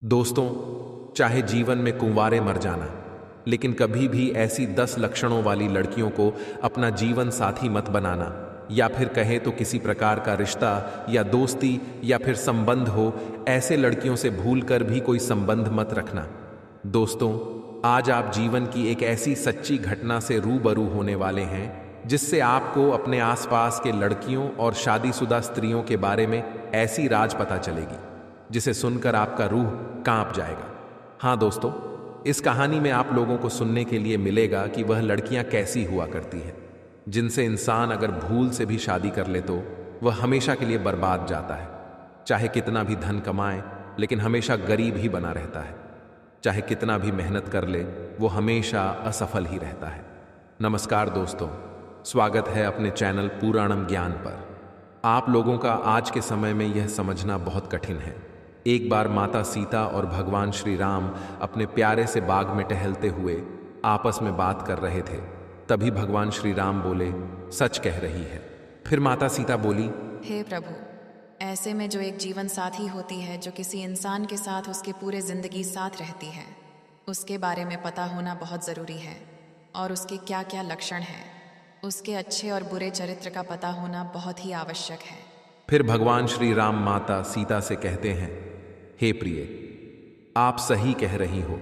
दोस्तों, चाहे जीवन में कुंवारे मर जाना, लेकिन कभी भी ऐसी 10 लक्षणों वाली लड़कियों को अपना जीवन साथी मत बनाना, या फिर कहें तो किसी प्रकार का रिश्ता या दोस्ती या फिर संबंध हो, ऐसे लड़कियों से भूलकर भी कोई संबंध मत रखना। दोस्तों, आज आप जीवन की एक ऐसी सच्ची घटना से रूबरू होने वाले हैं जिससे आपको अपने आसपास के लड़कियों और शादीशुदा स्त्रियों के बारे में ऐसी राज पता चलेगी जिसे सुनकर आपका रूह कांप जाएगा। हाँ दोस्तों, इस कहानी में आप लोगों को सुनने के लिए मिलेगा कि वह लड़कियां कैसी हुआ करती हैं, जिनसे इंसान अगर भूल से भी शादी कर ले तो वह हमेशा के लिए बर्बाद जाता है। चाहे कितना भी धन कमाए, लेकिन हमेशा गरीब ही बना रहता है। चाहे कितना भी मेहनत कर ले, वो हमेशा असफल ही रहता है। नमस्कार दोस्तों, स्वागत है अपने चैनल पुराणम ज्ञान पर। आप लोगों का आज के समय में यह समझना बहुत कठिन है। एक बार माता सीता और भगवान श्री राम अपने प्यारे से बाग में टहलते हुए आपस में बात कर रहे थे। तभी भगवान श्री राम बोले, सच कह रही है। फिर माता सीता बोली, हे प्रभु, ऐसे में जो एक जीवन साथी होती है, जो किसी इंसान के साथ उसके पूरे जिंदगी साथ रहती है, उसके बारे में पता होना बहुत ज़रूरी है। और उसके क्या क्या लक्षण हैं, उसके अच्छे और बुरे चरित्र का पता होना बहुत ही आवश्यक है। फिर भगवान श्री राम माता सीता से कहते हैं, हे प्रिय, आप सही कह रही हो।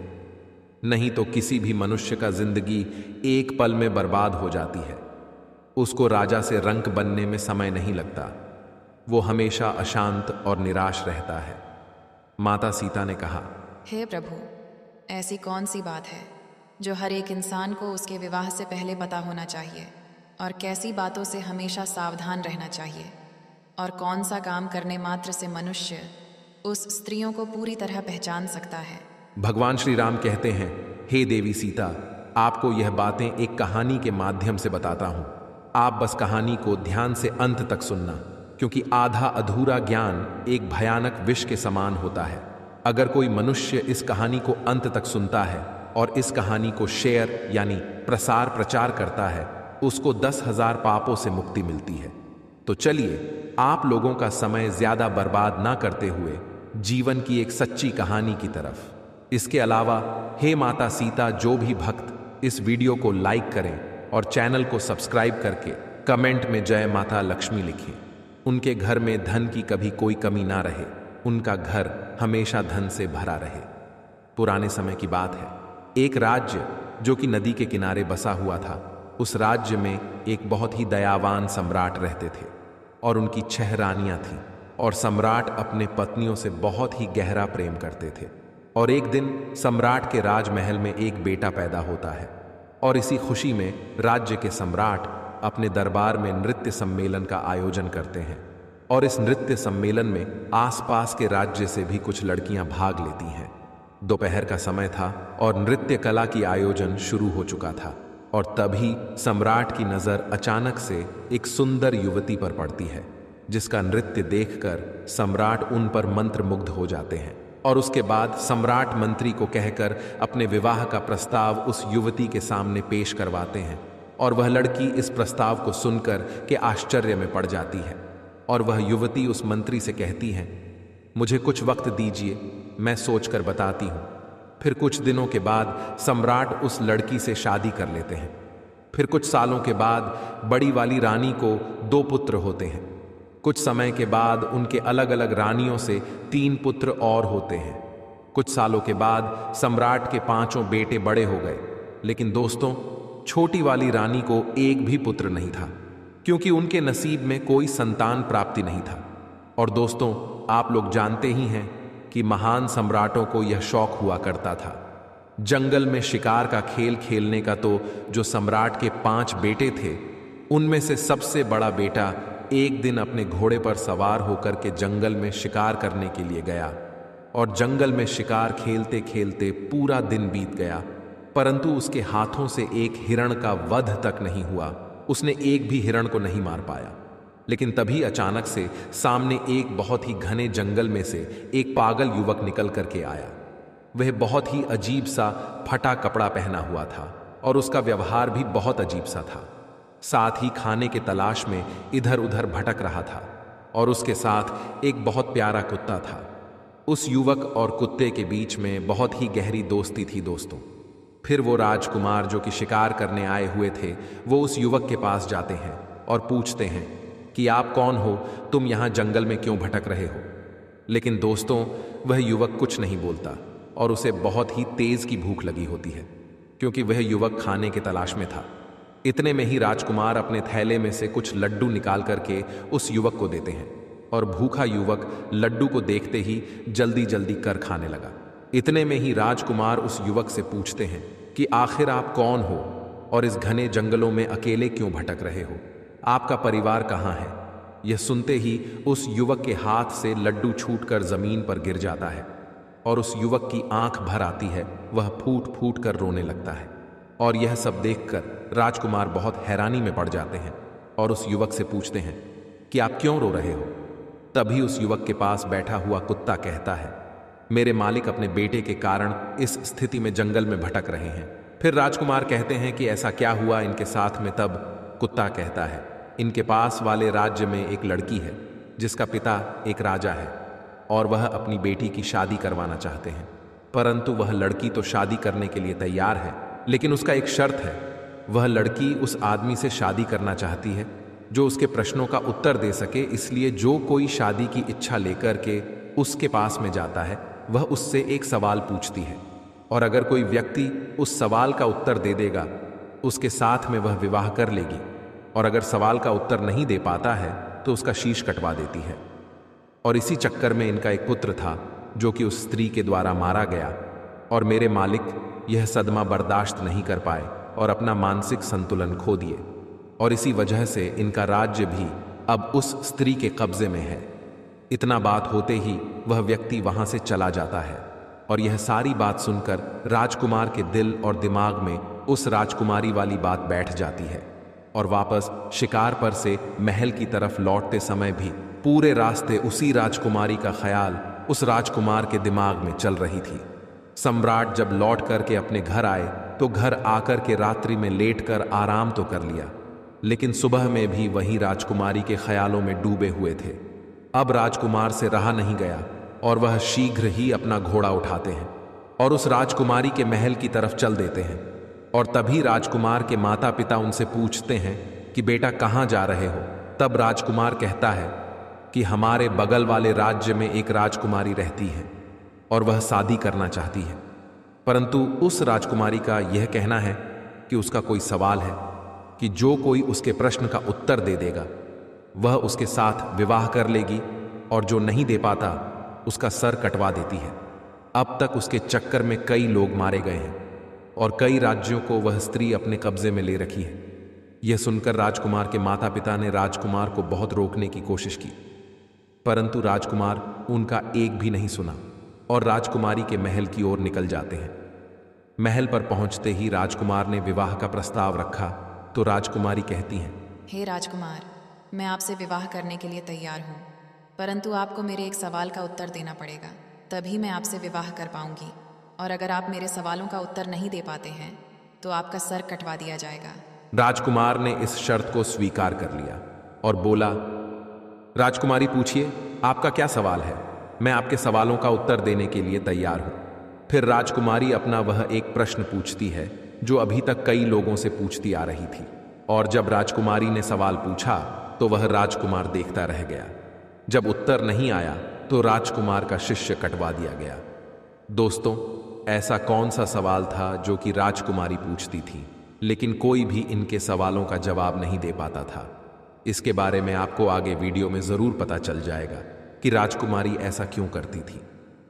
नहीं तो किसी भी मनुष्य का जिंदगी एक पल में बर्बाद हो जाती है। उसको राजा से रंक बनने में समय नहीं लगता। वो हमेशा अशांत और निराश रहता है। माता सीता ने कहा, हे प्रभु, ऐसी कौन सी बात है जो हर एक इंसान को उसके विवाह से पहले पता होना चाहिए, और कैसी बातों से हमेशा सावधान रहना चाहिए, और कौन सा काम करने मात्र से मनुष्य उस स्त्रियों को पूरी तरह पहचान सकता है। भगवान श्री राम कहते हैं, हे देवी सीता, आपको यह बातें एक कहानी के माध्यम से बताता हूं। आप बस कहानी को ध्यान से अंत तक सुनना, क्योंकि आधा अधूरा ज्ञान एक भयानक विष के समान होता है। अगर कोई मनुष्य इस कहानी को अंत तक सुनता है और इस कहानी को शेयर यानी प्रसार प्रचार करता है, उसको 10,000 पापों से मुक्ति मिलती है। तो चलिए, आप लोगों का समय ज्यादा बर्बाद ना करते हुए जीवन की एक सच्ची कहानी की तरफ। इसके अलावा हे माता सीता, जो भी भक्त इस वीडियो को लाइक करें और चैनल को सब्सक्राइब करके कमेंट में जय माता लक्ष्मी लिखें। उनके घर में धन की कभी कोई कमी ना रहे, उनका घर हमेशा धन से भरा रहे। पुराने समय की बात है, एक राज्य जो कि नदी के किनारे बसा हुआ था। उस राज्य में एक बहुत ही दयावान सम्राट रहते थे और उनकी 6 रानियां थीं। और सम्राट अपने पत्नियों से बहुत ही गहरा प्रेम करते थे। और एक दिन सम्राट के राजमहल में एक बेटा पैदा होता है, और इसी खुशी में राज्य के सम्राट अपने दरबार में नृत्य सम्मेलन का आयोजन करते हैं। और इस नृत्य सम्मेलन में आसपास के राज्य से भी कुछ लड़कियां भाग लेती हैं। दोपहर का समय था और नृत्य कला की आयोजन शुरू हो चुका था। और तभी सम्राट की नजर अचानक से एक सुंदर युवती पर पड़ती है, जिसका नृत्य देखकर सम्राट उन पर मंत्रमुग्ध हो जाते हैं। और उसके बाद सम्राट मंत्री को कहकर अपने विवाह का प्रस्ताव उस युवती के सामने पेश करवाते हैं। और वह लड़की इस प्रस्ताव को सुनकर के आश्चर्य में पड़ जाती है। और वह युवती उस मंत्री से कहती है, मुझे कुछ वक्त दीजिए, मैं सोचकर बताती हूँ। फिर कुछ दिनों के बाद सम्राट उस लड़की से शादी कर लेते हैं। फिर कुछ सालों के बाद बड़ी वाली रानी को 2 पुत्र होते हैं। कुछ समय के बाद उनके अलग अलग रानियों से 3 पुत्र और होते हैं। कुछ सालों के बाद सम्राट के 5 बेटे बड़े हो गए। लेकिन दोस्तों, छोटी वाली रानी को एक भी पुत्र नहीं था, क्योंकि उनके नसीब में कोई संतान प्राप्ति नहीं था। और दोस्तों, आप लोग जानते ही हैं कि महान सम्राटों को यह शौक हुआ करता था। जंगल में शिकार का खेल खेलने का। तो जो सम्राट के 5 बेटे थे, उनमें से सबसे बड़ा बेटा एक दिन अपने घोड़े पर सवार होकर के जंगल में शिकार करने के लिए गया। और जंगल में शिकार खेलते खेलते पूरा दिन बीत गया, परंतु उसके हाथों से एक हिरण का वध तक नहीं हुआ। उसने एक भी हिरण को नहीं मार पाया। लेकिन तभी अचानक से सामने एक बहुत ही घने जंगल में से एक पागल युवक निकल करके आया। वह बहुत ही अजीब सा फटा कपड़ा पहना हुआ था और उसका व्यवहार भी बहुत अजीब सा था। साथ ही खाने के तलाश में इधर उधर भटक रहा था। और उसके साथ एक बहुत प्यारा कुत्ता था। उस युवक और कुत्ते के बीच में बहुत ही गहरी दोस्ती थी दोस्तों। फिर वो राजकुमार जो कि शिकार करने आए हुए थे, वो उस युवक के पास जाते हैं और पूछते हैं कि आप कौन हो, तुम यहाँ जंगल में क्यों भटक रहे हो। लेकिन दोस्तों, वह युवक कुछ नहीं बोलता और उसे बहुत ही तेज की भूख लगी होती है, क्योंकि वह युवक खाने के तलाश में था। इतने में ही राजकुमार अपने थैले में से कुछ लड्डू निकाल करके उस युवक को देते हैं और भूखा युवक लड्डू को देखते ही जल्दी जल्दी कर खाने लगा। इतने में ही राजकुमार उस युवक से पूछते हैं कि आखिर आप कौन हो और इस घने जंगलों में अकेले क्यों भटक रहे हो, आपका परिवार कहाँ है। यह सुनते ही उस युवक के हाथ से लड्डू छूटकर जमीन पर गिर जाता है और उस युवक की आंख भर आती है, वह फूट फूट कर रोने लगता है। और यह सब देखकर राजकुमार बहुत हैरानी में पड़ जाते हैं और उस युवक से पूछते हैं कि आप क्यों रो रहे हो। तभी उस युवक के पास बैठा हुआ कुत्ता कहता है, मेरे मालिक अपने बेटे के कारण इस स्थिति में जंगल में भटक रहे हैं। फिर राजकुमार कहते हैं कि ऐसा क्या हुआ इनके साथ में। तब कुत्ता कहता है, इनके पास वाले राज्य में एक लड़की है जिसका पिता एक राजा है और वह अपनी बेटी की शादी करवाना चाहते हैं, परंतु वह लड़की तो शादी करने के लिए तैयार है, लेकिन उसका एक शर्त है। वह लड़की उस आदमी से शादी करना चाहती है जो उसके प्रश्नों का उत्तर दे सके, इसलिए जो कोई शादी की इच्छा लेकर के उसके पास में जाता है वह उससे एक सवाल पूछती है और अगर कोई व्यक्ति उस सवाल का उत्तर दे देगा उसके साथ में वह विवाह कर लेगी, और अगर सवाल का उत्तर नहीं दे पाता है तो उसका शीश कटवा देती है। और इसी चक्कर में इनका एक पुत्र था जो कि उस स्त्री के द्वारा मारा गया और मेरे मालिक यह सदमा बर्दाश्त नहीं कर पाए और अपना मानसिक संतुलन खो दिए, और इसी वजह से इनका राज्य भी अब उस स्त्री के कब्जे में है। इतना बात होते ही वह व्यक्ति वहां से चला जाता है और यह सारी बात सुनकर राजकुमार के दिल और दिमाग में उस राजकुमारी वाली बात बैठ जाती है और वापस शिकार पर से महल की तरफ लौटते समय भी पूरे रास्ते उसी राजकुमारी का ख्याल उस राजकुमार के दिमाग में चल रही थी। सम्राट जब लौट करके अपने घर आए तो घर आकर के रात्रि में लेटकर आराम तो कर लिया, लेकिन सुबह में भी वही राजकुमारी के ख्यालों में डूबे हुए थे। अब राजकुमार से रहा नहीं गया और वह शीघ्र ही अपना घोड़ा उठाते हैं और उस राजकुमारी के महल की तरफ चल देते हैं। और तभी राजकुमार के माता पिता उनसे पूछते हैं कि बेटा कहाँ जा रहे हो। तब राजकुमार कहता है कि हमारे बगल वाले राज्य में एक राजकुमारी रहती है और वह शादी करना चाहती है, परंतु उस राजकुमारी का यह कहना है कि उसका कोई सवाल है कि जो कोई उसके प्रश्न का उत्तर दे देगा वह उसके साथ विवाह कर लेगी, और जो नहीं दे पाता उसका सर कटवा देती है। अब तक उसके चक्कर में कई लोग मारे गए हैं और कई राज्यों को वह स्त्री अपने कब्जे में ले रखी है। यह सुनकर राजकुमार के माता पिता ने राजकुमार को बहुत रोकने की कोशिश की, परंतु राजकुमार उनका एक भी नहीं सुना और राजकुमारी के महल की ओर निकल जाते हैं। महल पर पहुंचते ही राजकुमार ने विवाह का प्रस्ताव रखा तो राजकुमारी कहती हैं, हे राजकुमार, मैं आपसे विवाह करने के लिए तैयार हूँ, परंतु आपको मेरे एक सवाल का उत्तर देना पड़ेगा, तभी मैं आपसे विवाह कर पाऊंगी, और अगर आप मेरे सवालों का उत्तर नहीं दे पाते हैं तो आपका सर कटवा दिया जाएगा। राजकुमार ने इस शर्त को स्वीकार कर लिया और बोला, राजकुमारी पूछिए, आपका क्या सवाल है, मैं आपके सवालों का उत्तर देने के लिए तैयार हूं। फिर राजकुमारी अपना वह एक प्रश्न पूछती है जो अभी तक कई लोगों से पूछती आ रही थी, और जब राजकुमारी ने सवाल पूछा तो वह राजकुमार देखता रह गया। जब उत्तर नहीं आया तो राजकुमार का शिष्य कटवा दिया गया। दोस्तों, ऐसा कौन सा सवाल था जो कि राजकुमारी पूछती थी, लेकिन कोई भी इनके सवालों का जवाब नहीं दे पाता था। इसके बारे में आपको आगे वीडियो में जरूर पता चल जाएगा कि राजकुमारी ऐसा क्यों करती थी,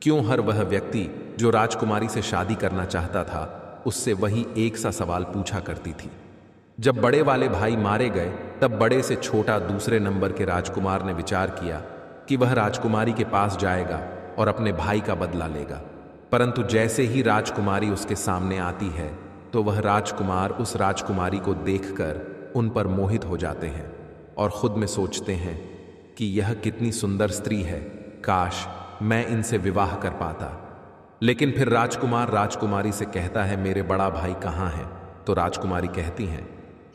क्यों हर वह व्यक्ति जो राजकुमारी से शादी करना चाहता था उससे वही एक सा सवाल पूछा करती थी। जब बड़े वाले भाई मारे गए तब बड़े से छोटा दूसरे नंबर के राजकुमार ने विचार किया कि वह राजकुमारी के पास जाएगा और अपने भाई का बदला लेगा, परंतु जैसे ही राजकुमारी उसके सामने आती है तो वह राजकुमार उस राजकुमारी को देखकर उन पर मोहित हो जाते हैं और खुद में सोचते हैं कि यह कितनी सुंदर स्त्री है, काश मैं इनसे विवाह कर पाता। लेकिन फिर राजकुमार राजकुमारी से कहता है, मेरे बड़ा भाई कहाँ है? तो राजकुमारी कहती हैं,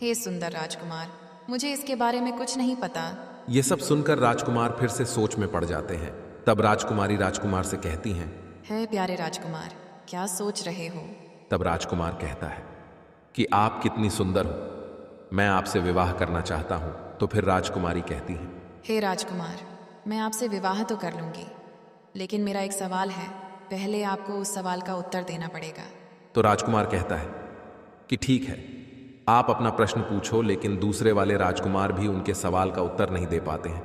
हे सुंदर राजकुमार, मुझे इसके बारे में कुछ नहीं पता। ये सब सुनकर राजकुमार फिर से सोच में पड़ जाते हैं। तब राजकुमारी राजकुमार से कहती हैं, है प्यारे राजकुमार, क्या सोच रहे हो? तब राजकुमार कहता है कि आप कितनी सुंदर हो, मैं आपसे विवाह करना चाहता हूं। तो फिर राजकुमारी कहती है, हे राजकुमार, मैं आपसे विवाह तो कर लूंगी, लेकिन मेरा एक सवाल है, पहले आपको उस सवाल का उत्तर देना पड़ेगा। तो राजकुमार कहता है कि ठीक है, आप अपना प्रश्न पूछो। लेकिन दूसरे वाले राजकुमार भी उनके सवाल का उत्तर नहीं दे पाते हैं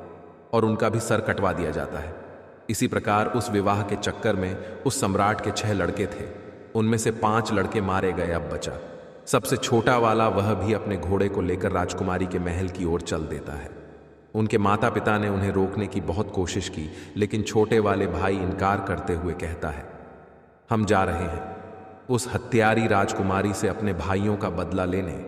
और उनका भी सर कटवा दिया जाता है। इसी प्रकार उस विवाह के चक्कर में उस सम्राट के 6 लड़के थे, उनमें से 5 लड़के मारे गए, अब बचा सबसे छोटा वाला, वह भी अपने घोड़े को लेकर राजकुमारी के महल की ओर चल देता है। उनके माता पिता ने उन्हें रोकने की बहुत कोशिश की, लेकिन छोटे वाले भाई इनकार करते हुए कहता है, हम जा रहे हैं उस हत्यारी राजकुमारी से अपने भाइयों का बदला लेने,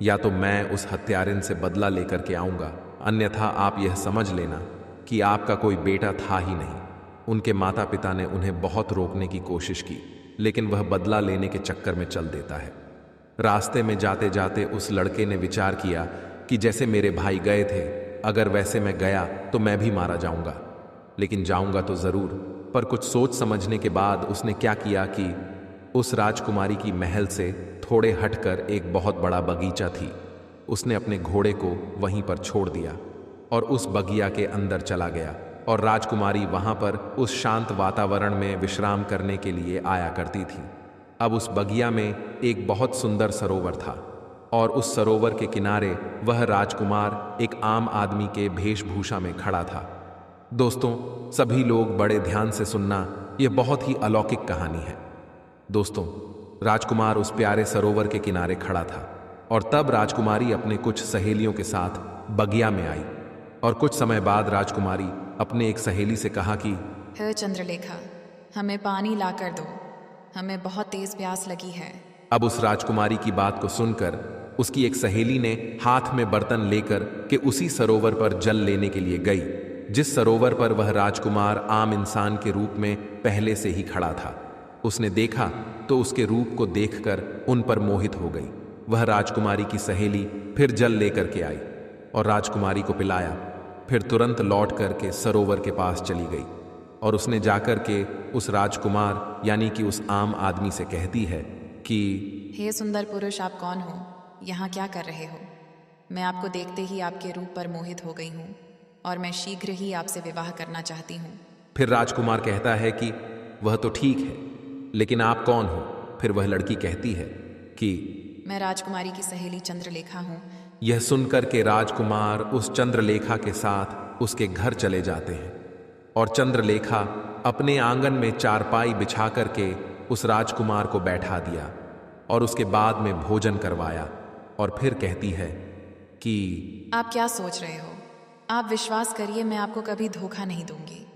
या तो मैं उस हत्यारिन से बदला लेकर के आऊंगा, अन्यथा आप यह समझ लेना कि आपका कोई बेटा था ही नहीं। उनके माता पिता ने उन्हें बहुत रोकने की कोशिश की, लेकिन वह बदला लेने के चक्कर में चल देता है। रास्ते में जाते जाते उस लड़के ने विचार किया कि जैसे मेरे भाई गए थे, अगर वैसे मैं गया तो मैं भी मारा जाऊंगा, लेकिन जाऊंगा तो जरूर। पर कुछ सोच समझने के बाद उसने क्या किया कि उस राजकुमारी की महल से थोड़े हटकर एक बहुत बड़ा बगीचा थी, उसने अपने घोड़े को वहीं पर छोड़ दिया और उस बगिया के अंदर चला गया। और राजकुमारी वहां पर उस शांत वातावरण में विश्राम करने के लिए आया करती थी। अब उस बगिया में एक बहुत सुंदर सरोवर था और उस सरोवर के किनारे वह राजकुमार एक आम आदमी के वेशभूषा में खड़ा था। दोस्तों, सभी लोग बड़े ध्यान से सुनना, यह बहुत ही अलौकिक कहानी है। दोस्तों, राजकुमार उस प्यारे सरोवर के किनारे खड़ा था और तब राजकुमारी अपने कुछ सहेलियों के साथ बगिया में आई। और कुछ समय बाद राजकुमारी अपने एक सहेली से कहा कि हे चंद्रलेखा, हमें पानी ला कर दो, हमें बहुत तेज प्यास लगी है। अब उस राजकुमारी की बात को सुनकर उसकी एक सहेली ने हाथ में बर्तन लेकर के उसी सरोवर पर जल लेने के लिए गई, जिस सरोवर पर वह राजकुमार आम इंसान के रूप में पहले से ही खड़ा था। उसने देखा तो उसके रूप को देखकर उन पर मोहित हो गई। वह राजकुमारी की सहेली फिर जल लेकर के आई और राजकुमारी को पिलाया, फिर तुरंत लौट करके सरोवर के पास चली गई और उसने जाकर के उस राजकुमार यानी कि उस आम आदमी से कहती है कि हे सुंदर पुरुष, आप कौन हो? यहाँ क्या कर रहे हो? मैं आपको देखते ही आपके रूप पर मोहित हो गई हूँ और मैं शीघ्र ही आपसे विवाह करना चाहती हूँ। फिर राजकुमार कहता है कि वह तो ठीक है, लेकिन आप कौन हो? फिर वह लड़की कहती है कि मैं राजकुमारी की सहेली चंद्रलेखा हूँ। यह सुनकर के राजकुमार उस चंद्रलेखा के साथ उसके घर चले जाते हैं और चंद्रलेखा अपने आंगन में चारपाई बिछा करके उस राजकुमार को बैठा दिया और उसके बाद में भोजन करवाया। और फिर कहती है कि आप क्या सोच रहे हो? आप विश्वास करिए, मैं आपको कभी धोखा नहीं दूंगी,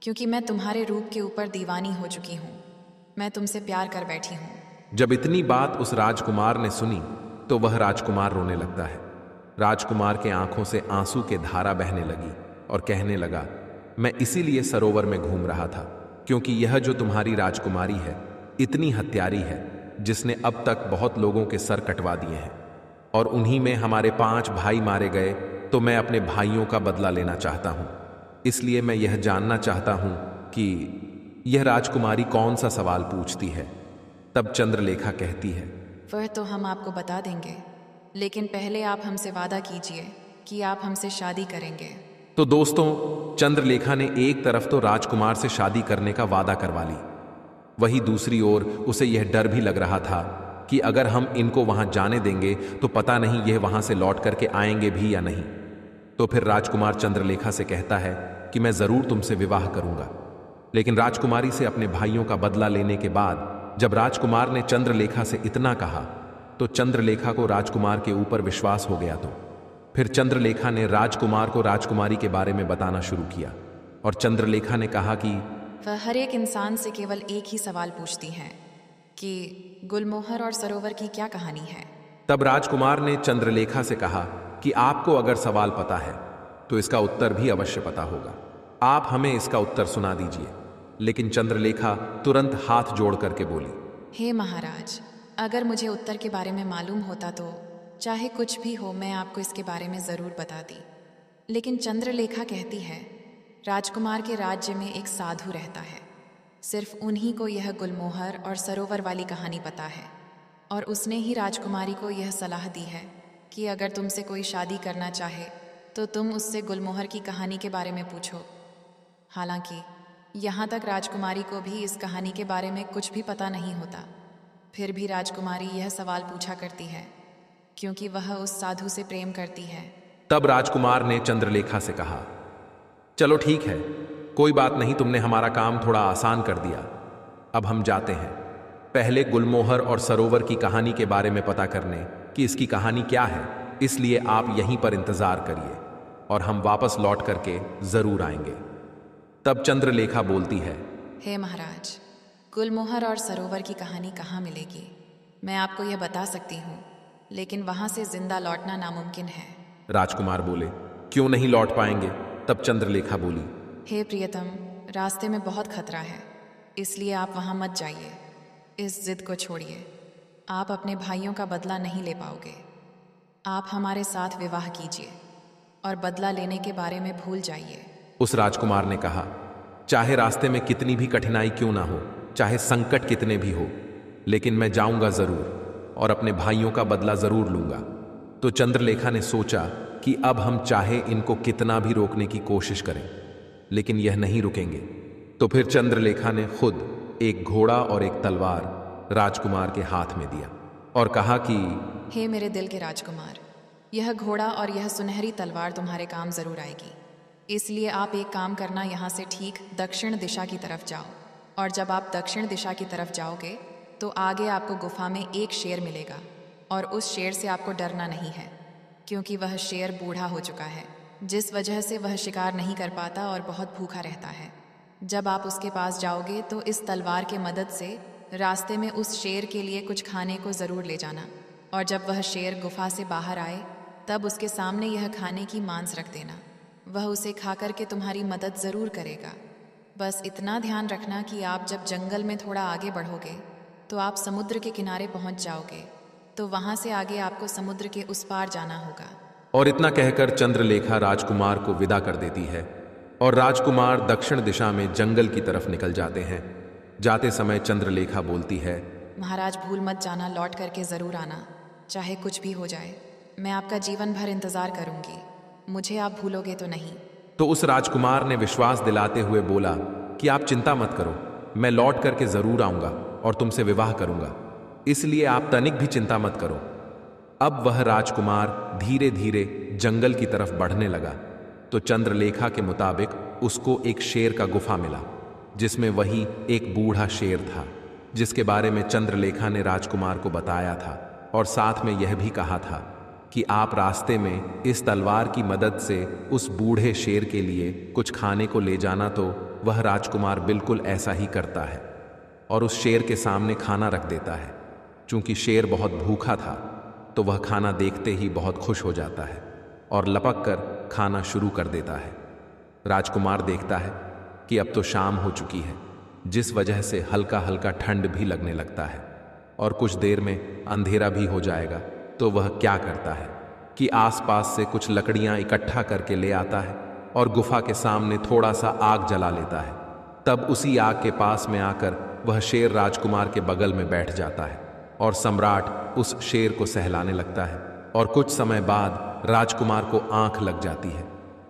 क्योंकि मैं तुम्हारे रूप के ऊपर दीवानी हो चुकी हूँ। मैं तुमसे प्यार कर बैठी हूँ। जब इतनी बात उस राजकुमार ने सुनी तो वह राजकुमार रोने लगता है। राजकुमार के आंखों से आंसू के धारा बहने लगी और कहने लगा, मैं इसीलिए सरोवर में घूम रहा था, क्योंकि यह जो तुम्हारी राजकुमारी है इतनी हत्यारी है, जिसने अब तक बहुत लोगों के सर कटवा दिए हैं और उन्हीं में हमारे 5 भाई मारे गए। तो मैं अपने भाइयों का बदला लेना चाहता हूं। इसलिए मैं यह जानना चाहता हूं कि यह राजकुमारी कौन सा सवाल पूछती है। तब चंद्रलेखा कहती है, वह तो हम आपको बता देंगे, लेकिन पहले आप हमसे वादा कीजिए कि आप हमसे शादी करेंगे। तो दोस्तों, चंद्रलेखा ने एक तरफ तो राजकुमार से शादी करने का वादा करवा ली, वहीं दूसरी ओर उसे यह डर भी लग रहा था कि अगर हम इनको वहां जाने देंगे तो पता नहीं यह वहां से लौट करके आएंगे भी या नहीं। तो फिर राजकुमार चंद्रलेखा से कहता है कि मैं जरूर तुमसे विवाह करूंगा। लेकिन राजकुमारी से अपने भाइयों का बदला लेने के बाद जब राजकुमार ने चंद्रलेखा से इतना कहा तो चंद्रलेखा को राजकुमार के ऊपर विश्वास हो गया। तो फिर चंद्रलेखा ने राजकुमार को राजकुमारी के बारे में बताना शुरू किया और चंद्रलेखा ने कहा कि वह हर एक इंसान से केवल एक ही सवाल पूछती हैं कि गुलमोहर और सरोवर की क्या कहानी है। तब राजकुमार ने चंद्रलेखा से कहा कि आपको अगर सवाल पता है तो इसका उत्तर भी अवश्य पता होगा, आप हमें इसका उत्तर सुना दीजिए। लेकिन चंद्रलेखा तुरंत हाथ जोड़ करके बोली, हे महाराज, अगर मुझे उत्तर के बारे में मालूम होता तो चाहे कुछ भी हो मैं आपको इसके बारे में ज़रूर बताती। लेकिन चंद्रलेखा कहती है राजकुमार के राज्य में एक साधु रहता है। सिर्फ उन्हीं को यह गुलमोहर और सरोवर वाली कहानी पता है, और उसने ही राजकुमारी को यह सलाह दी है कि अगर तुमसे कोई शादी करना चाहे तो तुम उससे गुलमोहर की कहानी के बारे में पूछो। हालांकि यहाँ तक राजकुमारी को भी इस कहानी के बारे में कुछ भी पता नहीं होता, फिर भी राजकुमारी यह सवाल पूछा करती है क्योंकि वह उस साधु से प्रेम करती है। तब राजकुमार ने चंद्रलेखा से कहा, चलो ठीक है, कोई बात नहीं, तुमने हमारा काम थोड़ा आसान कर दिया। अब हम जाते हैं पहले गुलमोहर और सरोवर की कहानी के बारे में पता करने कि इसकी कहानी क्या है, इसलिए आप यहीं पर इंतजार करिए और हम वापस लौट करके जरूर आएंगे। तब चंद्रलेखा बोलती है, हे महाराज, गुलमोहर और सरोवर की कहानी कहाँ मिलेगी? मैं आपको यह बता सकती हूँ, लेकिन वहाँ से जिंदा लौटना नामुमकिन है। राजकुमार बोले, क्यों नहीं लौट पाएंगे? तब चंद्रलेखा बोली, हे प्रियतम, रास्ते में बहुत खतरा है, इसलिए आप वहाँ मत जाइए। इस जिद को छोड़िए, आप अपने भाइयों का बदला नहीं ले पाओगे। आप हमारे साथ विवाह कीजिए और बदला लेने के बारे में भूल जाइए। उस राजकुमार ने कहा, चाहे रास्ते में कितनी भी कठिनाई क्यों ना हो, चाहे संकट कितने भी हो, लेकिन मैं जाऊंगा जरूर और अपने भाइयों का बदला जरूर लूंगा। तो चंद्रलेखा ने सोचा कि अब हम चाहे इनको कितना भी रोकने की कोशिश करें, लेकिन यह नहीं रुकेंगे। तो फिर चंद्रलेखा ने खुद एक घोड़ा और एक तलवार राजकुमार के हाथ में दिया और कहा कि हे मेरे दिल के राजकुमार, यह घोड़ा और यह सुनहरी तलवार तुम्हारे काम जरूर आएगी, इसलिए आप एक काम करना, यहाँ से ठीक दक्षिण दिशा की तरफ जाओ, और जब आप दक्षिण दिशा की तरफ जाओगे तो आगे आपको गुफा में एक शेर मिलेगा, और उस शेर से आपको डरना नहीं है, क्योंकि वह शेर बूढ़ा हो चुका है, जिस वजह से वह शिकार नहीं कर पाता और बहुत भूखा रहता है। जब आप उसके पास जाओगे तो इस तलवार के मदद से रास्ते में उस शेर के लिए कुछ खाने को ज़रूर ले जाना, और जब वह शेर गुफा से बाहर आए तब उसके सामने यह खाने की मांस रख देना। वह उसे खा कर के तुम्हारी मदद ज़रूर करेगा। बस इतना ध्यान रखना कि आप जब जंगल में थोड़ा आगे बढ़ोगे तो आप समुद्र के किनारे पहुंच जाओगे, तो वहाँ से आगे आपको समुद्र के उस पार जाना होगा। और इतना कहकर चंद्रलेखा राजकुमार को विदा कर देती है और राजकुमार दक्षिण दिशा में जंगल की तरफ निकल जाते हैं। जाते समय चंद्रलेखा बोलती है, महाराज भूल मत जाना, लौट करके ज़रूर आना, चाहे कुछ भी हो जाए। मैं आपका जीवन भर इंतज़ार करूंगी, मुझे आप भूलोगे तो नहीं। तो उस राजकुमार ने विश्वास दिलाते हुए बोला कि आप चिंता मत करो, मैं लौट करके जरूर आऊंगा और तुमसे विवाह करूंगा, इसलिए आप तनिक भी चिंता मत करो। अब वह राजकुमार धीरे धीरे जंगल की तरफ बढ़ने लगा तो चंद्रलेखा के मुताबिक उसको एक शेर का गुफा मिला, जिसमें वही एक बूढ़ा शेर था जिसके बारे में चंद्रलेखा ने राजकुमार को बताया था, और साथ में यह भी कहा था कि आप रास्ते में इस तलवार की मदद से उस बूढ़े शेर के लिए कुछ खाने को ले जाना। तो वह राजकुमार बिल्कुल ऐसा ही करता है और उस शेर के सामने खाना रख देता है। चूंकि शेर बहुत भूखा था तो वह खाना देखते ही बहुत खुश हो जाता है और लपक कर खाना शुरू कर देता है। राजकुमार देखता है कि अब तो शाम हो चुकी है, जिस वजह से हल्का हल्का ठंड भी लगने लगता है और कुछ देर में अंधेरा भी हो जाएगा। तो वह क्या करता है कि आसपास से कुछ लकड़ियां इकट्ठा करके ले आता है और गुफा के सामने थोड़ा सा आग जला लेता है। तब उसी आग के पास में आकर वह शेर राजकुमार के बगल में बैठ जाता है और सम्राट उस शेर को सहलाने लगता है, और कुछ समय बाद राजकुमार को आंख लग जाती है।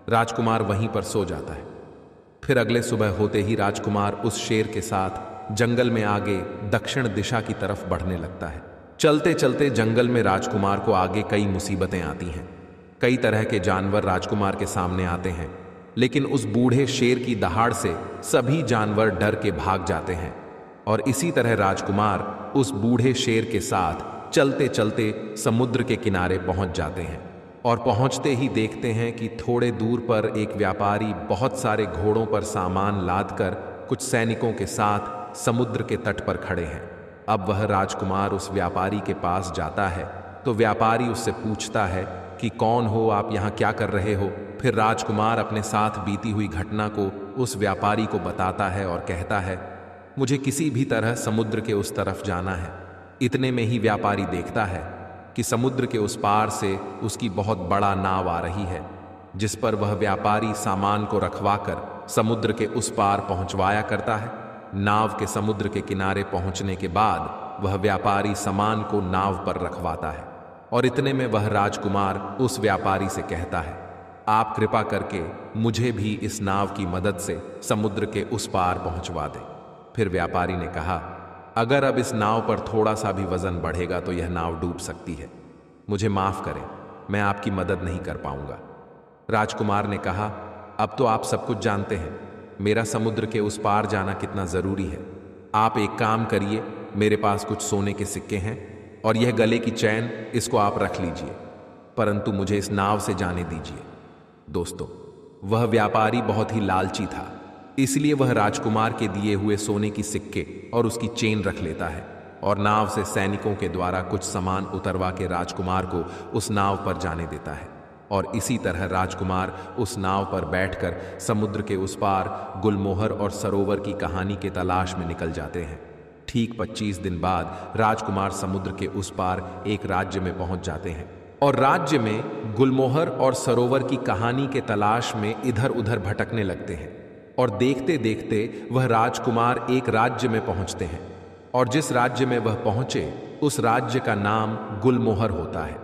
राजकुमार वहीं पर सो जाता है। फिर अगले सुबह होते ही राजकुमार उस शेर के साथ जंगल में आगे दक्षिण दिशा की तरफ बढ़ने लगता है। चलते चलते जंगल में राजकुमार को आगे कई मुसीबतें आती हैं। कई तरह के जानवर राजकुमार के सामने आते हैं, लेकिन उस बूढ़े शेर की दहाड़ से सभी जानवर डर के भाग जाते हैं, और इसी तरह राजकुमार उस बूढ़े शेर के साथ चलते चलते समुद्र के किनारे पहुंच जाते हैं। और पहुंचते ही देखते हैं कि थोड़े दूर पर एक व्यापारी बहुत सारे घोड़ों पर सामान लादकर कुछ सैनिकों के साथ समुद्र के तट पर खड़े हैं। अब वह राजकुमार उस व्यापारी के पास जाता है तो व्यापारी उससे पूछता है कि कौन हो आप, यहाँ क्या कर रहे हो। फिर राजकुमार अपने साथ बीती हुई घटना को उस व्यापारी को बताता है और कहता है, मुझे किसी भी तरह समुद्र के उस तरफ जाना है। इतने में ही व्यापारी देखता है कि समुद्र के उस पार से उसकी बहुत बड़ा नाव आ रही है, जिस पर वह व्यापारी सामान को रखवाकर समुद्र के उस पार पहुंचवाया करता है। नाव के समुद्र के किनारे पहुंचने के बाद वह व्यापारी सामान को नाव पर रखवाता है और इतने में वह राजकुमार उस व्यापारी से कहता है, आप कृपा करके मुझे भी इस नाव की मदद से समुद्र के उस पार पहुंचवा दें। फिर व्यापारी ने कहा, अगर अब इस नाव पर थोड़ा सा भी वजन बढ़ेगा तो यह नाव डूब सकती है। मुझे माफ करें, मैं आपकी मदद नहीं कर पाऊंगा। राजकुमार ने कहा, अब तो आप सब कुछ जानते हैं, मेरा समुद्र के उस पार जाना कितना जरूरी है। आप एक काम करिए, मेरे पास कुछ सोने के सिक्के हैं और यह गले की चैन, इसको आप रख लीजिए, परंतु मुझे इस नाव से जाने दीजिए। दोस्तों, वह व्यापारी बहुत ही लालची था, इसलिए वह राजकुमार के दिए हुए सोने की सिक्के और उसकी चेन रख लेता है और नाव से सैनिकों के द्वारा कुछ सामान उतरवा के राजकुमार को उस नाव पर जाने देता है। और इसी तरह राजकुमार उस नाव पर बैठकर समुद्र के उस पार गुलमोहर और सरोवर की कहानी के तलाश में निकल जाते हैं। ठीक 25 दिन बाद राजकुमार समुद्र के उस पार एक राज्य में पहुंच जाते हैं और राज्य में गुलमोहर और सरोवर की कहानी के तलाश में इधर उधर भटकने लगते हैं। और देखते देखते वह राजकुमार एक राज्य में पहुंचते हैं और जिस राज्य में वह पहुंचे उस राज्य का नाम गुलमोहर होता है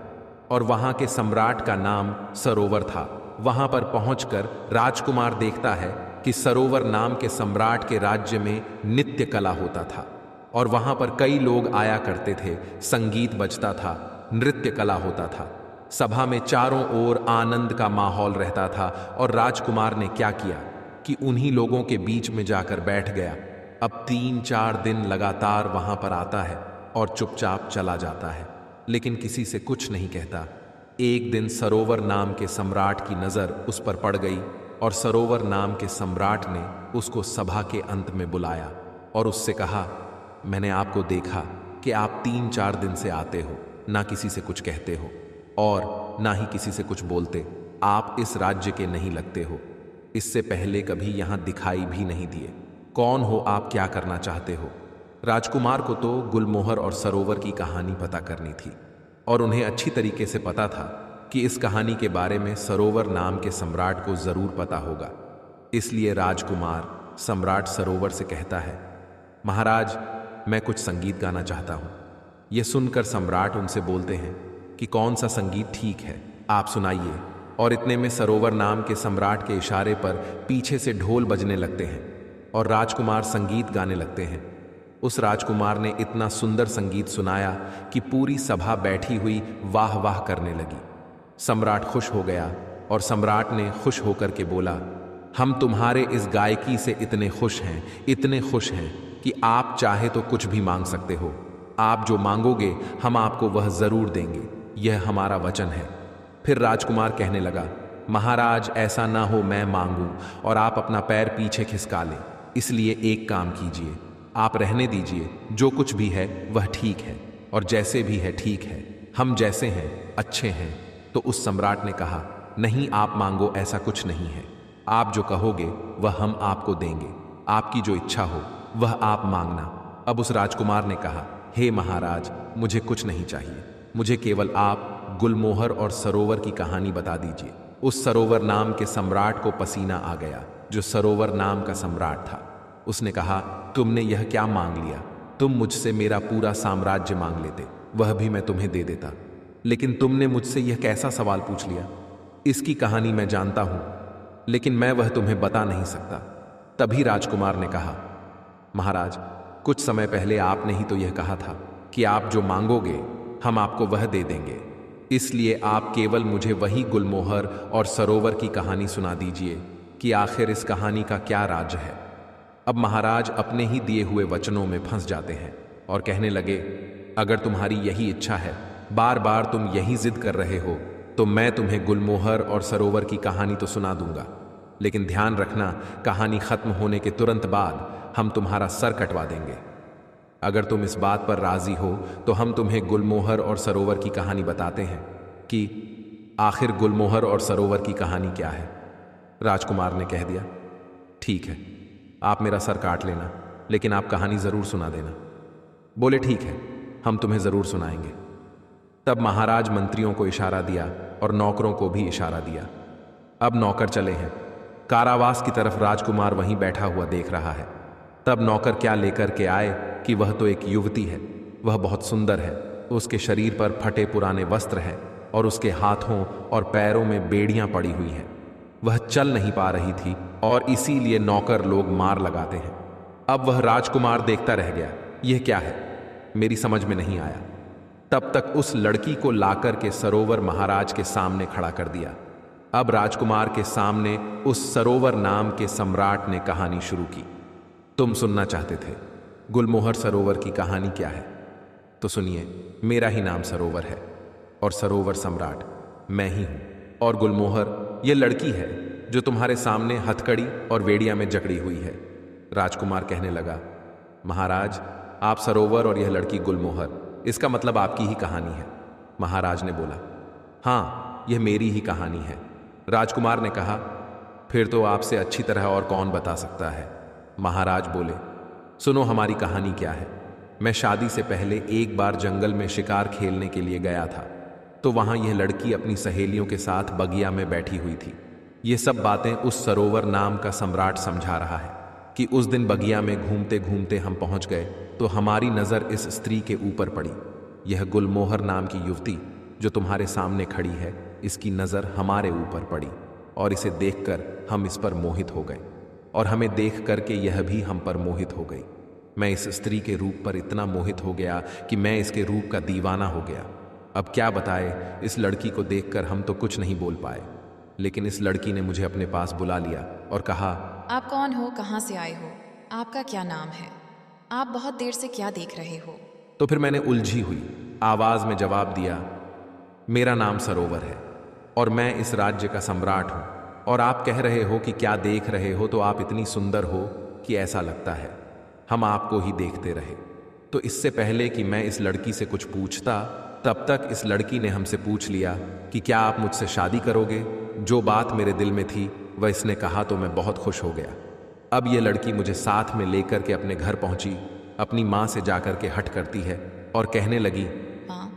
और वहां के सम्राट का नाम सरोवर था। वहां पर पहुंचकर राजकुमार देखता है कि सरोवर नाम के सम्राट के राज्य में नित्य कला होता था और वहां पर कई लोग आया करते थे, संगीत बजता था, नृत्य कला होता था। सभा में चारों ओर आनंद का माहौल रहता था और राजकुमार ने क्या किया कि उन्हीं लोगों के बीच में जाकर बैठ गया। अब 3-4 दिन लगातार वहां पर आता है और चुपचाप चला जाता है, लेकिन किसी से कुछ नहीं कहता। एक दिन सरोवर नाम के सम्राट की नजर उस पर पड़ गई और सरोवर नाम के सम्राट ने उसको सभा के अंत में बुलाया और उससे कहा, मैंने आपको देखा कि आप 3-4 दिन से आते हो, ना किसी से कुछ कहते हो और ना ही किसी से कुछ बोलते। आप इस राज्य के नहीं लगते हो, इससे पहले कभी यहां दिखाई भी नहीं दिए। कौन हो आप, क्या करना चाहते हो? राजकुमार को तो गुलमोहर और सरोवर की कहानी पता करनी थी और उन्हें अच्छी तरीके से पता था कि इस कहानी के बारे में सरोवर नाम के सम्राट को जरूर पता होगा। इसलिए राजकुमार सम्राट सरोवर से कहता है, महाराज, मैं कुछ संगीत गाना चाहता हूं। यह सुनकर सम्राट उनसे बोलते हैं कि कौन सा संगीत ठीक है, आप सुनाइए। और इतने में सरोवर नाम के सम्राट के इशारे पर पीछे से ढोल बजने लगते हैं और राजकुमार संगीत गाने लगते हैं। उस राजकुमार ने इतना सुंदर संगीत सुनाया कि पूरी सभा बैठी हुई वाह वाह करने लगी। सम्राट खुश हो गया और सम्राट ने खुश होकर के बोला, हम तुम्हारे इस गायकी से इतने खुश हैं, इतने खुश हैं कि आप चाहे तो कुछ भी मांग सकते हो। आप जो मांगोगे हम आपको वह जरूर देंगे, यह हमारा वचन है। फिर राजकुमार कहने लगा, महाराज, ऐसा ना हो मैं मांगूं और आप अपना पैर पीछे खिसका लें। इसलिए एक काम कीजिए, आप रहने दीजिए, जो कुछ भी है वह ठीक है और जैसे भी है ठीक है, हम जैसे हैं अच्छे हैं। तो उस सम्राट ने कहा, नहीं, आप मांगो, ऐसा कुछ नहीं है। आप जो कहोगे वह हम आपको देंगे, आपकी जो इच्छा हो वह आप मांगना। अब उस राजकुमार ने कहा, हे महाराज, मुझे कुछ नहीं चाहिए, मुझे केवल आप गुलमोहर और सरोवर की कहानी बता दीजिए। उस सरोवर नाम के सम्राट को पसीना आ गया, जो सरोवर नाम का सम्राट था। उसने कहा, तुमने यह क्या मांग लिया? तुम मुझसे मेरा पूरा साम्राज्य मांग लेते, वह भी मैं तुम्हें दे देता, लेकिन तुमने मुझसे यह कैसा सवाल पूछ लिया? इसकी कहानी मैं जानता हूं, लेकिन मैं वह तुम्हें बता नहीं सकता। तभी राजकुमार ने कहा, महाराज, कुछ समय पहले आपने ही तो यह कहा था कि आप जो मांगोगे हम आपको वह दे देंगे। इसलिए आप केवल मुझे वही गुलमोहर और सरोवर की कहानी सुना दीजिए कि आखिर इस कहानी का क्या राज है। अब महाराज अपने ही दिए हुए वचनों में फंस जाते हैं और कहने लगे, अगर तुम्हारी यही इच्छा है, बार बार तुम यही जिद कर रहे हो, तो मैं तुम्हें गुलमोहर और सरोवर की कहानी तो सुना दूंगा, लेकिन ध्यान रखना, कहानी खत्म होने के तुरंत बाद हम तुम्हारा सर कटवा देंगे। अगर तुम इस बात पर राजी हो तो हम तुम्हें गुलमोहर और सरोवर की कहानी बताते हैं कि आखिर गुलमोहर और सरोवर की कहानी क्या है। राजकुमार ने कह दिया, ठीक है, आप मेरा सर काट लेना, लेकिन आप कहानी जरूर सुना देना। बोले, ठीक है, हम तुम्हें जरूर सुनाएंगे। तब महाराज मंत्रियों को इशारा दिया और नौकरों को भी इशारा दिया। अब नौकर चले हैं, कारावास की तरफ राजकुमार वहीं बैठा हुआ देख रहा है। तब नौकर क्या लेकर के आए कि वह तो एक युवती है। वह बहुत सुंदर है। उसके शरीर पर फटे पुराने वस्त्र हैं और उसके हाथों और पैरों में बेड़ियां पड़ी हुई हैं। वह चल नहीं पा रही थी और इसीलिए नौकर लोग मार लगाते हैं। अब वह राजकुमार देखता रह गया, यह क्या है, मेरी समझ में नहीं आया। तब तक उस लड़की को लाकर के सरोवर महाराज के सामने खड़ा कर दिया। अब राजकुमार के सामने उस सरोवर नाम के सम्राट ने कहानी शुरू की। तुम सुनना चाहते थे गुलमोहर सरोवर की कहानी क्या है, तो सुनिए। मेरा ही नाम सरोवर है और सरोवर सम्राट मैं ही हूं। और गुलमोहर यह लड़की है जो तुम्हारे सामने हथकड़ी और वेड़िया में जकड़ी हुई है। राजकुमार कहने लगा, महाराज आप सरोवर और यह लड़की गुलमोहर, इसका मतलब आपकी ही कहानी है। महाराज ने बोला, हाँ यह मेरी ही कहानी है। राजकुमार ने कहा, फिर तो आपसे अच्छी तरह और कौन बता सकता है। महाराज बोले, सुनो हमारी कहानी क्या है। मैं शादी से पहले एक बार जंगल में शिकार खेलने के लिए गया था, तो वहां यह लड़की अपनी सहेलियों के साथ बगिया में बैठी हुई थी। ये सब बातें उस सरोवर नाम का सम्राट समझा रहा है कि उस दिन बगिया में घूमते घूमते हम पहुंच गए तो हमारी नजर इस स्त्री के ऊपर पड़ी। यह गुलमोहर नाम की युवती जो तुम्हारे सामने खड़ी है, इसकी नजर हमारे ऊपर पड़ी और इसे देखकर हम इस पर मोहित हो गए और हमें देख करके यह भी हम पर मोहित हो गई। मैं इस स्त्री के रूप पर इतना मोहित हो गया कि मैं इसके रूप का दीवाना हो गया। अब क्या बताए, इस लड़की को देखकर हम तो कुछ नहीं बोल पाए, लेकिन इस लड़की ने मुझे अपने पास बुला लिया और कहा, आप कौन हो, कहाँ से आए हो, आपका क्या नाम है, आप बहुत देर से क्या देख रहे हो। तो फिर मैंने उलझी हुई आवाज में जवाब दिया, मेरा नाम सरोवर है और मैं इस राज्य का सम्राट हूं। और आप कह रहे हो कि क्या देख रहे हो, तो आप इतनी सुंदर हो कि ऐसा लगता है हम आपको ही देखते रहे। तो इससे पहले कि मैं इस लड़की से कुछ पूछता, तब तक इस लड़की ने हमसे पूछ लिया कि क्या आप मुझसे शादी करोगे। जो बात मेरे दिल में थी वह इसने कहा तो मैं बहुत खुश हो गया। अब ये लड़की मुझे साथ में लेकर के अपने घर पहुंची, अपनी माँ से जाकर के हट करती है और कहने लगी, माँ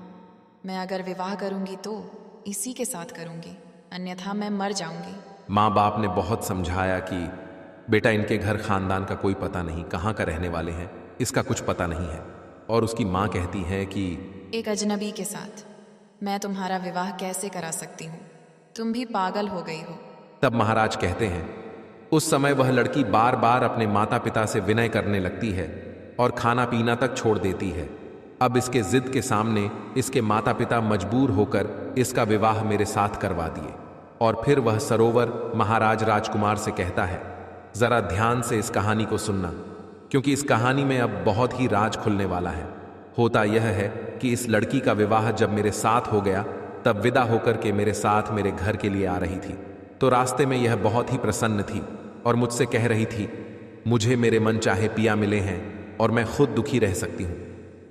मैं अगर विवाह करूंगी तो इसी के साथ करूंगी, अन्यथा मैं मर जाऊंगी। माँ बाप ने बहुत समझाया कि बेटा इनके घर खानदान का कोई पता नहीं, कहाँ का रहने वाले हैं, इसका कुछ पता नहीं है। और उसकी माँ कहती है कि एक अजनबी के साथ मैं तुम्हारा विवाह कैसे करा सकती हूँ, तुम भी पागल हो गई हो। तब महाराज कहते हैं, उस समय वह लड़की बार बार अपने माता पिता से विनय करने लगती है और खाना पीना तक छोड़ देती है। अब इसके जिद के सामने इसके माता पिता मजबूर होकर इसका विवाह मेरे साथ करवा दिए। और फिर वह सरोवर महाराज राजकुमार से कहता है, जरा ध्यान से इस कहानी को सुनना, क्योंकि इस कहानी में अब बहुत ही राज खुलने वाला है। होता यह है कि इस लड़की का विवाह जब मेरे साथ हो गया, तब विदा होकर के मेरे साथ मेरे घर के लिए आ रही थी। तो रास्ते में यह बहुत ही प्रसन्न थी और मुझसे कह रही थी, मुझे मेरे मन चाहे पिया मिले हैं और मैं खुद दुखी रह सकती हूँ,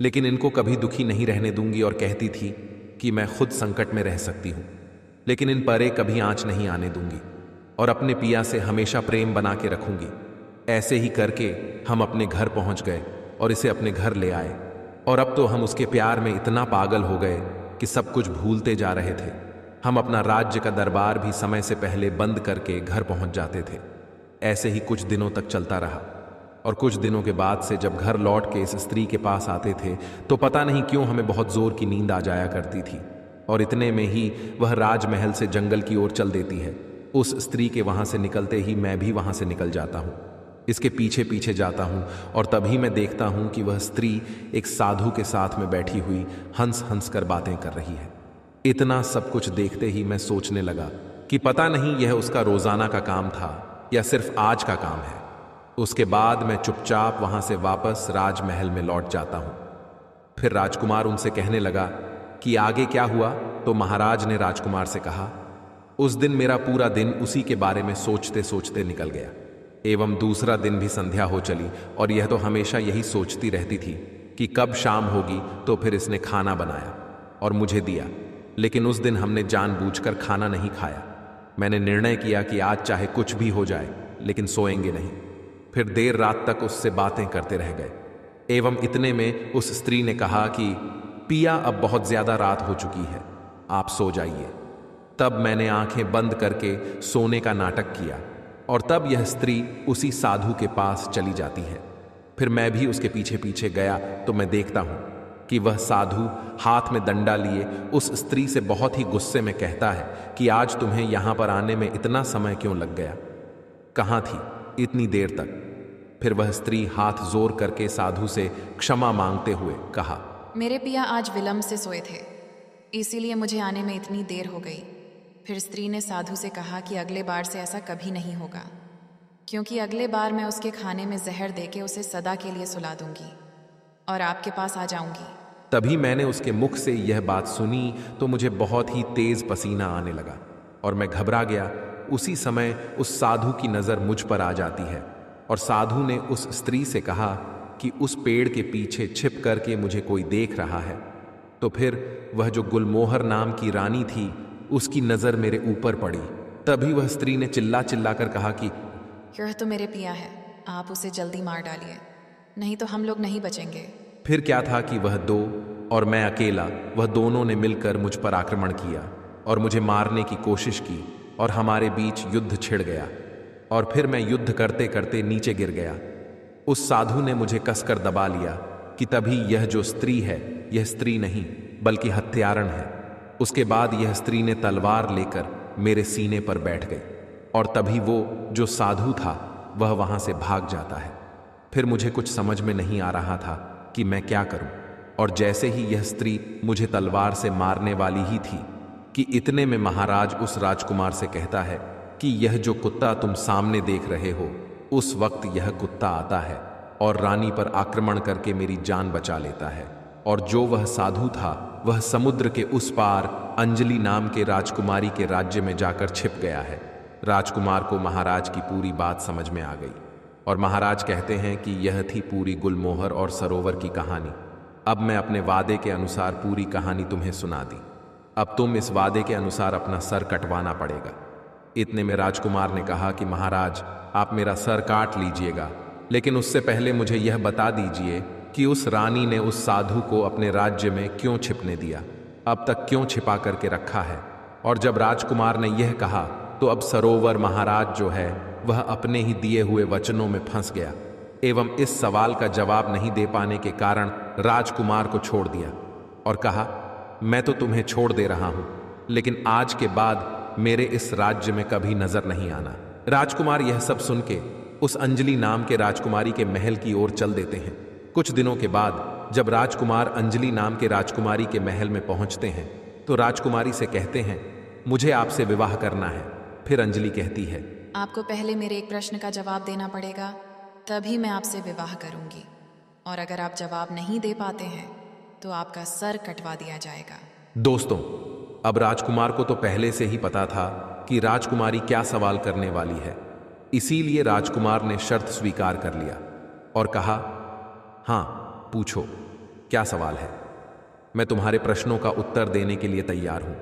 लेकिन इनको कभी दुखी नहीं रहने दूंगी। और कहती थी कि मैं खुद संकट में रह सकती हूँ, लेकिन इन परे कभी आंच नहीं आने दूंगी और अपने पिया से हमेशा प्रेम बना के रखूंगी। ऐसे ही करके हम अपने घर पहुंच गए और इसे अपने घर ले आए। और अब तो हम उसके प्यार में इतना पागल हो गए कि सब कुछ भूलते जा रहे थे। हम अपना राज्य का दरबार भी समय से पहले बंद करके घर पहुंच जाते थे। ऐसे ही कुछ दिनों तक चलता रहा और कुछ दिनों के बाद से जब घर लौट के इस स्त्री के पास आते थे तो पता नहीं क्यों हमें बहुत जोर की नींद आ जाया करती थी। और इतने में ही वह राजमहल से जंगल की ओर चल देती है। उस स्त्री के वहां से निकलते ही मैं भी वहां से निकल जाता हूं, इसके पीछे पीछे जाता हूं और तभी मैं देखता हूं कि वह स्त्री एक साधु के साथ में बैठी हुई हंस हंस कर बातें कर रही है। इतना सब कुछ देखते ही मैं सोचने लगा कि पता नहीं यह उसका रोजाना का काम था या सिर्फ आज का काम है। उसके बाद मैं चुपचाप वहां से वापस राजमहल में लौट जाता हूं। फिर राजकुमार उनसे कहने लगा कि आगे क्या हुआ। तो महाराज ने राजकुमार से कहा, उस दिन मेरा पूरा दिन उसी के बारे में सोचते सोचते निकल गया। एवं दूसरा दिन भी संध्या हो चली और यह तो हमेशा यही सोचती रहती थी कि कब शाम होगी। तो फिर इसने खाना बनाया और मुझे दिया, लेकिन उस दिन हमने जानबूझकर खाना नहीं खाया। मैंने निर्णय किया कि आज चाहे कुछ भी हो जाए लेकिन सोएंगे नहीं। फिर देर रात तक उससे बातें करते रह गए। एवं इतने में उस स्त्री ने कहा कि पिया अब बहुत ज्यादा रात हो चुकी है, आप सो जाइए। तब मैंने आंखें बंद करके सोने का नाटक किया और तब यह स्त्री उसी साधु के पास चली जाती है। फिर मैं भी उसके पीछे पीछे गया तो मैं देखता हूं कि वह साधु हाथ में डंडा लिए उस स्त्री से बहुत ही गुस्से में कहता है कि आज तुम्हें यहां पर आने में इतना समय क्यों लग गया, कहां थी इतनी देर तक। फिर वह स्त्री हाथ जोर करके साधु से क्षमा मांगते हुए कहा, मेरे पिया आज विलंब से सोए थे, इसीलिए मुझे आने में इतनी देर हो गई। फिर स्त्री ने साधु से कहा कि अगले बार से ऐसा कभी नहीं होगा, क्योंकि अगले बार मैं उसके खाने में जहर देके उसे सदा के लिए सुला दूंगी और आपके पास आ जाऊंगी। तभी मैंने उसके मुख से यह बात सुनी तो मुझे बहुत ही तेज पसीना आने लगा और मैं घबरा गया। उसी समय उस साधु की नज़र मुझ पर आ जाती है और साधु ने उस स्त्री से कहा कि उस पेड़ के पीछे छिप करके मुझे कोई देख रहा है। तो फिर वह जो गुलमोहर नाम की रानी थी उसकी नज़र मेरे ऊपर पड़ी। तभी वह स्त्री ने चिल्ला चिल्ला कर कहा कि यह तो मेरे पिया है, आप उसे जल्दी मार डालिए, नहीं तो हम लोग नहीं बचेंगे। फिर क्या था कि वह दो और मैं अकेला, वह दोनों ने मिलकर मुझ पर आक्रमण किया और मुझे मारने की कोशिश की और हमारे बीच युद्ध छिड़ गया और फिर मैं युद्ध करते करते नीचे गिर गया। उस साधु ने मुझे कसकर दबा लिया कि तभी यह जो स्त्री है यह स्त्री नहीं बल्कि हत्यारण है। उसके बाद यह स्त्री ने तलवार लेकर मेरे सीने पर बैठ गई और तभी वो जो साधु था वह वहां से भाग जाता है। फिर मुझे कुछ समझ में नहीं आ रहा था कि मैं क्या करूं, और जैसे ही यह स्त्री मुझे तलवार से मारने वाली ही थी कि इतने में महाराज उस राजकुमार से कहता है कि यह जो कुत्ता तुम सामने देख रहे हो, उस वक्त यह कुत्ता आता है और रानी पर आक्रमण करके मेरी जान बचा लेता है। और जो वह साधु था वह समुद्र के उस पार अंजलि नाम के राजकुमारी के राज्य में जाकर छिप गया है। राजकुमार को महाराज की पूरी बात समझ में आ गई और महाराज कहते हैं कि यह थी पूरी गुलमोहर और सरोवर की कहानी। अब मैं अपने वादे के अनुसार पूरी कहानी तुम्हें सुना दी। अब तुम इस वादे के अनुसार अपना सर कटवाना पड़ेगा। इतने में राजकुमार ने कहा कि महाराज आप मेरा सर काट लीजिएगा, लेकिन उससे पहले मुझे यह बता दीजिए कि उस रानी ने उस साधु को अपने राज्य में क्यों छिपने दिया, अब तक क्यों छिपा करके रखा है। और जब राजकुमार ने यह कहा तो अब सरोवर महाराज जो है वह अपने ही दिए हुए वचनों में फंस गया एवं इस सवाल का जवाब नहीं दे पाने के कारण राजकुमार को छोड़ दिया और कहा, मैं तो तुम्हें छोड़ दे रहा हूं, लेकिन आज के बाद मेरे इस राज्य में कभी नजर नहीं आना। राजकुमार यह सब सुन के उस अंजलि नाम के राजकुमारी के महल की ओर चल देते हैं। कुछ दिनों के बाद जब राजकुमार अंजलि नाम के राजकुमारी के महल में पहुंचते हैं तो राजकुमारी से कहते हैं, मुझे आपसे विवाह करना है। फिर अंजलि कहती है, आपको पहले मेरे एक प्रश्न का जवाब देना पड़ेगा, तभी मैं आपसे विवाह करूंगी, और अगर आप जवाब नहीं दे पाते हैं तो आपका सर कटवा दिया जाएगा। दोस्तों, अब राजकुमार को तो पहले से ही पता था कि राजकुमारी क्या सवाल करने वाली है, इसीलिए राजकुमार ने शर्त स्वीकार कर लिया और कहा, हाँ पूछो, क्या सवाल है। मैं तुम्हारे प्रश्नों का उत्तर देने के लिए तैयार हूं,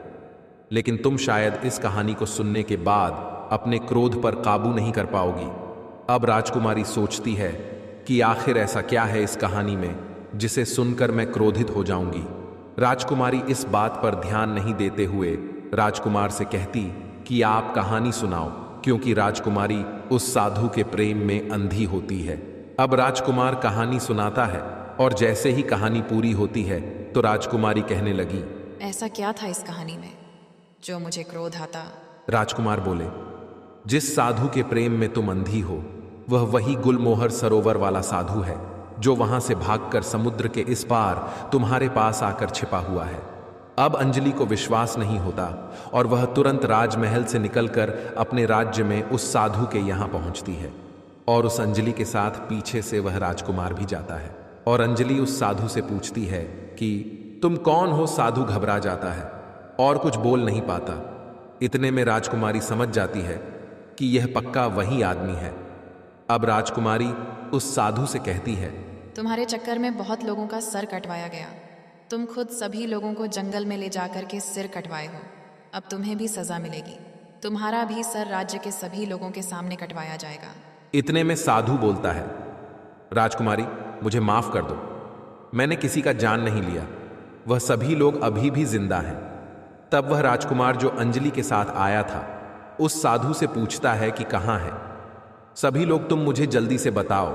लेकिन तुम शायद इस कहानी को सुनने के बाद अपने क्रोध पर काबू नहीं कर पाओगी। अब राजकुमारी सोचती है कि आखिर ऐसा क्या है इस कहानी में जिसे सुनकर मैं क्रोधित हो जाऊंगी। राजकुमारी इस बात पर ध्यान नहीं देते हुए राजकुमार से कहती कि आप कहानी सुनाओ, क्योंकि राजकुमारी उस साधु के प्रेम में अंधी होती है। अब राजकुमार कहानी सुनाता है और जैसे ही कहानी पूरी होती है तो राजकुमारी कहने लगी, ऐसा क्या था इस कहानी में जो मुझे क्रोध आता? राजकुमार बोले, जिस साधु के प्रेम में तुम अंधी हो वह वही गुलमोहर सरोवर वाला साधु है जो वहां से भागकर समुद्र के इस पार तुम्हारे पास आकर छिपा हुआ है। अब अंजलि को विश्वास नहीं होता और वह तुरंत राजमहल से निकलकर अपने राज्य में उस साधु के यहां पहुंचती है और उस अंजलि के साथ पीछे से वह राजकुमार भी जाता है। और अंजलि उस साधु से पूछती है कि तुम कौन हो। साधु घबरा जाता है और कुछ बोल नहीं पाता। इतने में राजकुमारी समझ जाती है कि यह पक्का वही आदमी है। अब राजकुमारी उस साधु से कहती है, तुम्हारे चक्कर में बहुत लोगों का सर कटवाया गया, तुम खुद सभी लोगों को जंगल में ले जाकर के सिर कटवाए हो, अब तुम्हें भी सजा मिलेगी, तुम्हारा भी सर राज्य के सभी लोगों के सामने कटवाया जाएगा। इतने में साधु बोलता है, राजकुमारी मुझे माफ कर दो, मैंने किसी का जान नहीं लिया, वह सभी लोग अभी भी जिंदा हैं। तब वह राजकुमार जो अंजलि के साथ आया था उस साधु से पूछता है कि कहाँ है। सभी लोग तुम मुझे जल्दी से बताओ।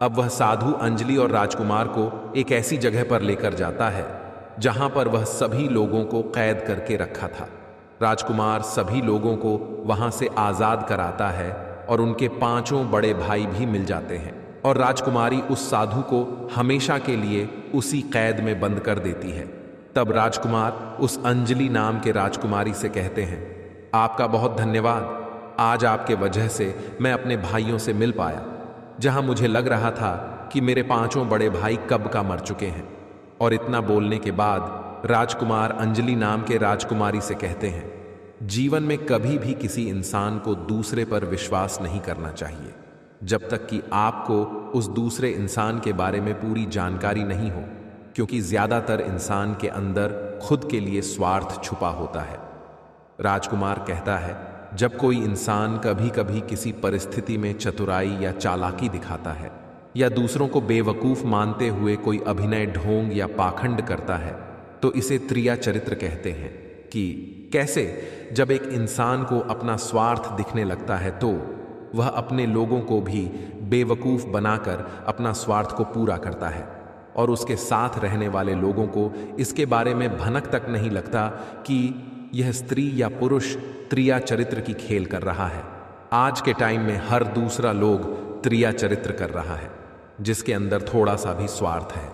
अब वह साधु अंजलि और राजकुमार को एक ऐसी जगह पर लेकर जाता है जहां पर वह सभी लोगों को कैद करके रखा था। राजकुमार सभी लोगों को वहां से आजाद कराता है और उनके पांचों बड़े भाई भी मिल जाते हैं और राजकुमारी उस साधु को हमेशा के लिए उसी कैद में बंद कर देती है। तब राजकुमार उस अंजलि नाम के राजकुमारी से कहते हैं, आपका बहुत धन्यवाद। आज आपके वजह से मैं अपने भाइयों से मिल पाया, जहां मुझे लग रहा था कि मेरे पांचों बड़े भाई कब का मर चुके हैं। और इतना बोलने के बाद राजकुमार अंजलि नाम के राजकुमारी से कहते हैं, जीवन में कभी भी किसी इंसान को दूसरे पर विश्वास नहीं करना चाहिए जब तक कि आपको उस दूसरे इंसान के बारे में पूरी जानकारी नहीं हो, क्योंकि ज्यादातर इंसान के अंदर खुद के लिए स्वार्थ छुपा होता है। राजकुमार कहता है, जब कोई इंसान कभी कभी किसी परिस्थिति में चतुराई या चालाकी दिखाता है या दूसरों को बेवकूफ मानते हुए कोई अभिनय ढोंग या पाखंड करता है, तो इसे त्रिया चरित्र कहते हैं। कि कैसे जब एक इंसान को अपना स्वार्थ दिखने लगता है तो वह अपने लोगों को भी बेवकूफ बनाकर अपना स्वार्थ को पूरा करता है और उसके साथ रहने वाले लोगों को इसके बारे में भनक तक नहीं लगता कि यह स्त्री या पुरुष त्रिया चरित्र की खेल कर रहा है। आज के टाइम में हर दूसरा लोग त्रिया चरित्र कर रहा है जिसके अंदर थोड़ा सा भी स्वार्थ है।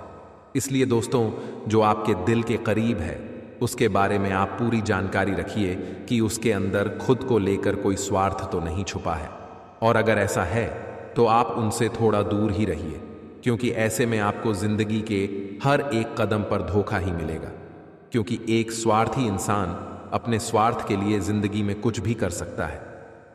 इसलिए दोस्तों, जो आपके दिल के करीब है उसके बारे में आप पूरी जानकारी रखिए कि उसके अंदर खुद को लेकर कोई स्वार्थ तो नहीं छुपा है, और अगर ऐसा है तो आप उनसे थोड़ा दूर ही रहिए, क्योंकि ऐसे में आपको जिंदगी के हर एक कदम पर धोखा ही मिलेगा। क्योंकि एक स्वार्थी इंसान अपने स्वार्थ के लिए जिंदगी में कुछ भी कर सकता है।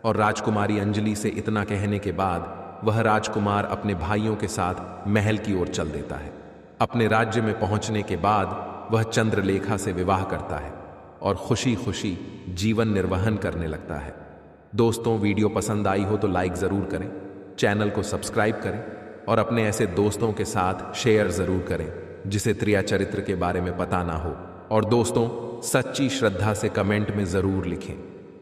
और राजकुमारी अंजलि से इतना कहने के बाद वह राजकुमार अपने भाइयों के साथ महल की ओर चल देता है। अपने राज्य में पहुंचने के बाद वह चंद्रलेखा से विवाह करता है और खुशी खुशी जीवन निर्वहन करने लगता है। दोस्तों, वीडियो पसंद आई हो तो लाइक ज़रूर करें, चैनल को सब्सक्राइब करें और अपने ऐसे दोस्तों के साथ शेयर ज़रूर करें जिसे त्रिया चरित्र के बारे में पता ना हो। और दोस्तों, सच्ची श्रद्धा से कमेंट में ज़रूर लिखें,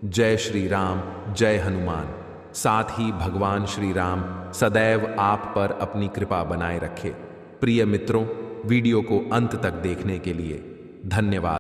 जय श्री राम, जय हनुमान। साथ ही भगवान श्री राम सदैव आप पर अपनी कृपा बनाए रखे। प्रिय मित्रों, वीडियो को अंत तक देखने के लिए धन्यवाद।